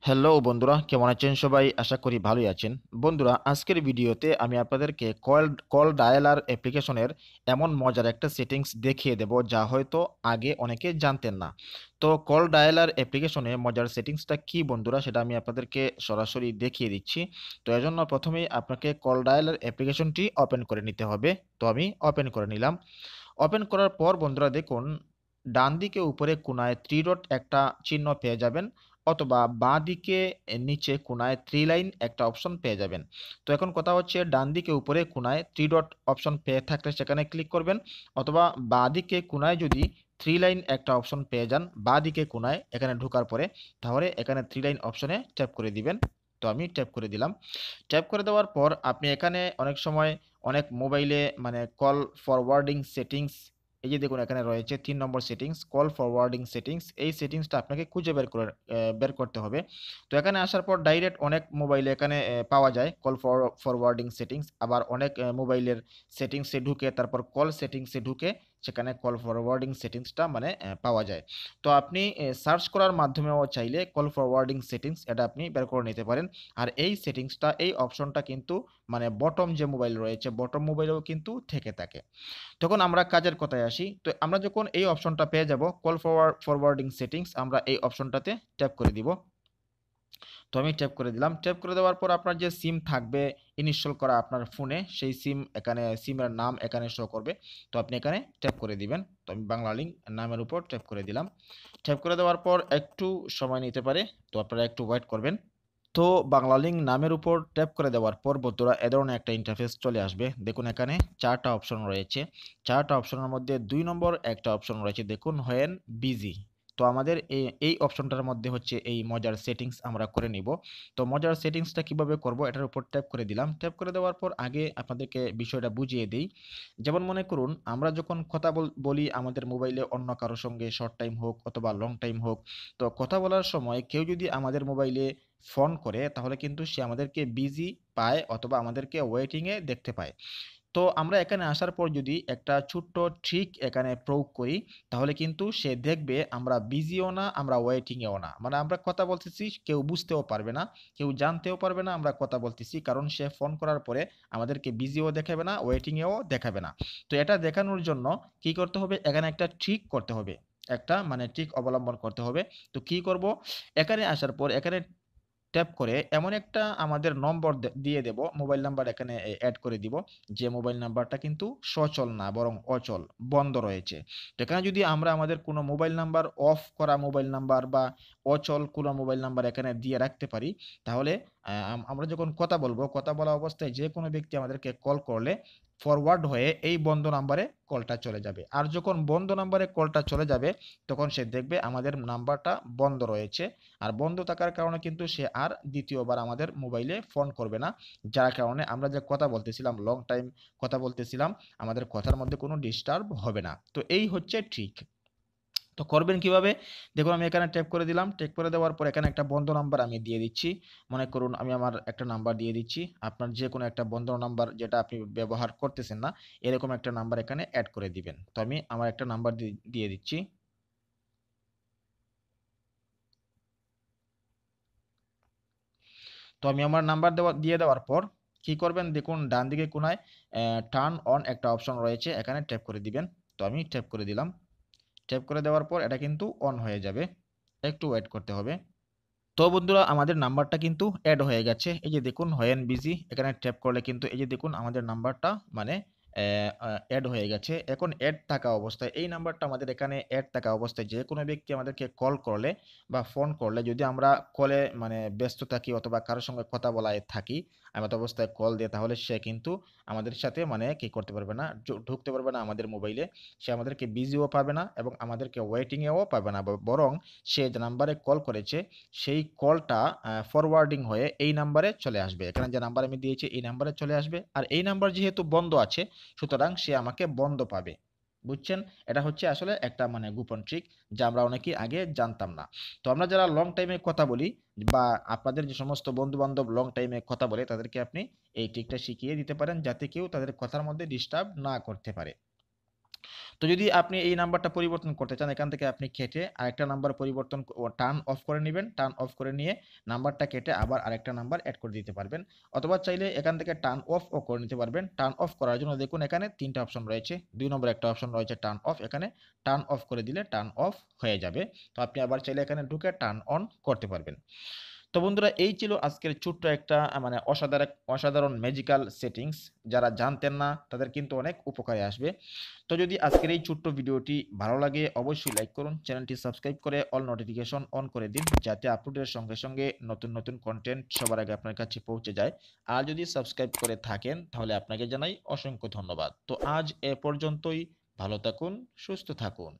Hello বন্ধুরা, কেমন আছেন সবাই? আশা করি ভালোই আছেন। বন্ধুরা, আজকের ভিডিওতে আমি আপনাদেরকে কল ডায়ালার অ্যাপ্লিকেশনের এমন মজার একটা সেটিংস দেখিয়ে দেব যা হয়তো আগে অনেকে জানতেন না। তো কল ডায়ালার অ্যাপ্লিকেশনে মজার সেটিংসটা কি বন্ধুরা, সেটা আমি আপনাদেরকে সরাসরি দেখিয়ে দিচ্ছি। তো এজন্য প্রথমেই আপনাকে কল ডায়ালার অ্যাপ্লিকেশনটি ওপেন করে নিতে হবে। তো আমি ওপেন করে নিলাম। ওপেন করার পর বন্ধুরা দেখুন, ডান দিকে উপরে কোণায় থ্রি ডট একটা চিহ্ন পেয়ে যাবেন, অথবা বাঁ দিকে নিচে কোণায় থ্রি লাইন একটা অপশন পেয়ে যাবেন। তো এখন কথা হচ্ছে, ডান দিকে উপরে কোণায় থ্রি ডট অপশন পেয়ে থাকলে সেখানে ক্লিক করবেন, অথবা বাঁ দিকে কোণায় যদি থ্রি লাইন একটা অপশন পেয়ে যান বাঁ দিকে কোণায় এখানে ঢোকার পরে, তাহলে এখানে থ্রি লাইন অপশনে ট্যাপ করে দিবেন। তো আমি ট্যাপ করে দিলাম। ট্যাপ করে দেওয়ার পর আপনি এখানে অনেক সময় অনেক মোবাইলে মানে কল ফরওয়ার্ডিং সেটিংস, এই যে দেখুন এখানে রয়েছে ৩ নম্বর সেটিংস, কল ফরওয়ার্ডিং সেটিংস। এই সেটিংসটা আপনাকে খুঁজে বের করতে হবে। তো এখানে আসার পর ডাইরেক্ট অনেক মোবাইলে এখানে পাওয়া যায় কল ফরওয়ার্ডিং সেটিংস। আবার অনেক মোবাইলের সেটিংসে ঢুকে তারপর কল সেটিংসে ঢুকে সেখানে কল ফরওয়ার্ডিং সেটিংসটা মানে পাওয়া যায়। তো আপনি সার্চ করার মাধ্যমেও চাইলে কল ফরওয়ার্ডিং সেটিংস এটা আপনি বের করে নিতে পারেন। আর এই সেটিংসটা, এই অপশনটা কিন্তু মানে বটম যে মোবাইল রয়েছে বটম মোবাইলেও কিন্তু থেকে থাকে। তখন আমরা কাজের কথায় আসি। তো আমরা যখন এই অপশনটা পেয়ে যাব কল ফরওয়ার্ডিং সেটিংস, আমরা এই অপশনটাতে ট্যাপ করে দিব। তো আমি ট্যাপ করে দিলাম। ট্যাপ করে দেওয়ার পর আপনার যে সিম থাকবে ইনস্টল করা আপনার ফোনে, সেই সিম এখানে, সিমের নাম এখানে শো করবে। তো আপনি এখানে ট্যাপ করে দিবেন। তো আমি বাংলা লিংক নামের উপর ট্যাপ করে দিলাম। ট্যাপ করে দেওয়ার পর একটু সময় নিতে পারে, তো আপনারা একটু ওয়েট করবেন। তো বাংলা লিংক নামের উপর ট্যাপ করে দেওয়ার পর বন্ধুরা এ ধরনের একটা ইন্টারফেস চলে আসবে। দেখুন এখানে ৪টা অপশন রয়েছে। ৪টা অপশনের মধ্যে ২ নম্বর একটা অপশন রয়েছে, দেখুন হোয়েন বিজি। তো আমাদের এই অপশনটার মধ্যে হচ্ছে এই মজার সেটিংস আমরা করে নিব। তো মজার সেটিংসটা কিভাবে করব, এটার উপর ট্যাপ করে দিলাম। ট্যাপ করে দেওয়ার পর আগে আপনাদেরকে বিষয়টা বুঝিয়ে দেই। যেমন মনে করুন, আমরা যখন কথা বলি আমাদের মোবাইলে অন্য কারো সঙ্গে, শর্ট টাইম হোক অথবা লং টাইম হোক, তো কথা বলার সময় কেউ যদি আমাদের মোবাইলে ফোন করে তাহলে কিন্তু সে আমাদেরকে বিজি পায় অথবা আমাদেরকে ওয়েটিং এ দেখতে পায়। তো আমরা এখানে আসার পর যদি একটা ছোট্ট ট্রিক এখানে প্রয়োগ করি, তাহলে কিন্তু সে দেখবে আমরা বিজিও না, আমরা ওয়েটিং এও না, মানে আমরা কথা বলতেছি, কেউ বুঝতেও পারবে না, কেউ জানতেও পারবে না আমরা কথা বলতেছি, কারণ সে ফোন করার পরে আমাদেরকে বিজিও দেখাবে না, ওয়েটিং এও দেখাবে না। তো এটা দেখানোর জন্য কি করতে হবে, এখানে একটা ট্রিক করতে হবে, একটা মানে ট্রিক অবলম্বন করতে হবে। তো কি করব, এখানে আসার পর এখানে ট্যাপ করে এমন একটা আমাদের নম্বর দিয়ে দেব, মোবাইল নাম্বার এখানে অ্যাড করে দিব, যে মোবাইল নাম্বারটা কিন্তু সচল না বরং অচল, বন্ধ রয়েছে। তো এখানে যদি আমরা আমাদের কোনো মোবাইল নাম্বার, অফ করা মোবাইল নাম্বার বা অচল কোনো মোবাইল নাম্বার এখানে দিয়ে রাখতে পারি, তাহলে আমরা যখন কথা বলবো, কথা বলা অবস্থায় যে কোনো ব্যক্তি আমাদেরকে কল করলে ফরওয়ার্ড হয়ে এই বন্ধ নাম্বারে কলটা চলে যাবে। আর যখন বন্ধ নাম্বারে কলটা চলে যাবে, তখন সে দেখবে আমাদের নাম্বারটা বন্ধ রয়েছে। আর বন্ধ থাকার কারণে কিন্তু সে আর দ্বিতীয়বার আমাদের মোবাইলে ফোন করবে না। যার কারণে আমরা যে কথা বলতেছিলাম, লং টাইম কথা বলতেছিলাম, আমাদের কথার মধ্যে কোনো ডিস্টার্ব হবে না। তো এই হচ্ছে ট্রিক। তো করবেন কিভাবে? দেখুন আমি এখানে ট্যাপ করে দিলাম। ট্যাপ করে দেওয়ার পর এখানে একটা বন্ধ নাম্বার আমি দিয়ে দিচ্ছি। মনে করুন আমি আমার একটা নাম্বার দিয়ে দিচ্ছি। আপনার যেকোনো একটা বন্ধ নাম্বার যেটা আপনি ব্যবহার করতেছেন না, এরকম একটা নাম্বার এখানে এড করে দিবেন। তো আমি আমার একটা নাম্বার দিয়ে দিচ্ছি। তো আমি আমার নাম্বার দিয়ে দেওয়ার পর কি করবেন, দেখুন ডান দিকে কোণায় টার্ন অন একটা অপশন রয়েছে, এখানে ট্যাপ করে দিবেন। তো আমি ট্যাপ করে দিলাম। ট্যাপ করে দেওয়ার পর এটা কিন্তু অন হয়ে যাবে। একটু ওয়েট করতে হবে। তো বন্ধুরা আমাদের নাম্বারটা কিন্তু এড হয়ে গেছে। এই যে দেখুন হোয়েন বিজি, এখানে ট্যাপ করলে কিন্তু এই যে দেখুন আমাদের নাম্বারটা মানে এড হয়ে গেছে। এখন এড থাকা অবস্থায়, এই নাম্বারটা আমাদের এখানে এড থাকা অবস্থায় যে কোনো ব্যক্তি আমাদেরকে কল করলে বা ফোন করলে, যদি আমরা কলে মানে ব্যস্ত থাকি অথবা কারোর সঙ্গে কথা বলায় থাকি এমত অবস্থায় কল দিয়ে, তাহলে সে কিন্তু আমাদের সাথে মানে কি করতে পারবে না, ঢুকতে পারবে না আমাদের মোবাইলে। সে আমাদেরকে বিজিও পাবে না এবং আমাদেরকে ওয়েটিং এও পাবে না, বরং সে যে নাম্বারে কল করেছে সেই কলটা ফরওয়ার্ডিং হয়ে এই নাম্বারে চলে আসবে। এখানে যে নাম্বার আমি দিয়েছি এই নাম্বারে চলে আসবে। আর এই নাম্বার যেহেতু বন্ধ আছে, সুতরাং সে আমাকে বন্ধ পাবে। বুঝছেন? এটা হচ্ছে আসলে একটা মানে গোপন ট্রিক, যা আমরা অনেকেই আগে জানতাম না। তো আমরা যারা লং টাইমে কথা বলি, বা আপনাদের যে সমস্ত বন্ধু বান্ধব লং টাইমে কথা বলে, তাদেরকে আপনি এই ট্রিকটা শিখিয়ে দিতে পারেন, যাতে কেউ তাদের কথার মধ্যে ডিস্টার্ব না করতে পারে। তো যদি আপনি এই নাম্বারটা পরিবর্তন করতে চান, এখান থেকে আপনি কেটে আরেকটা নাম্বার পরিবর্তন টার্ন অফ করে নেবেন। টার্ন অফ করে নিয়ে নাম্বারটা কেটে আবার আরেকটা নাম্বার অ্যাড করে দিতে পারবেন। অথবা চাইলে এখান থেকে টার্ন অফও করে নিতে পারবেন। টার্ন অফ করার জন্য দেখুন এখানে ৩ টা অপশন রয়েছে। ২ নম্বরে একটা অপশন রয়েছে টার্ন অফ। এখানে টার্ন অফ করে দিলে টার্ন অফ হয়ে যাবে। তো আপনি আবার চাইলে এখানে ঢুকে টার্ন অন করতে পারবেন। তো বন্ধুরা, এই ছিল আজকের ছোট্ট একটা মানে অসাধারণ ম্যাজিক্যাল সেটিংস। যারা জানতেন না তাদের কিন্তু অনেক উপকারে আসবে। তো যদি আজকের এই ছোট্ট ভিডিওটি ভালো লাগে অবশ্যই লাইক করুন, চ্যানেলটি সাবস্ক্রাইব করে অল নোটিফিকেশন অন করে দিন, যাতে আপলোডের সঙ্গে সঙ্গে নতুন নতুন কন্টেন্ট সবার আগে আপনার কাছে পৌঁছে যায়। আর যদি সাবস্ক্রাইব করে থাকেন তাহলে আপনাকে জানাই অসংখ্য ধন্যবাদ। তো আজ এ পর্যন্তই। ভালো থাকুন, সুস্থ থাকুন।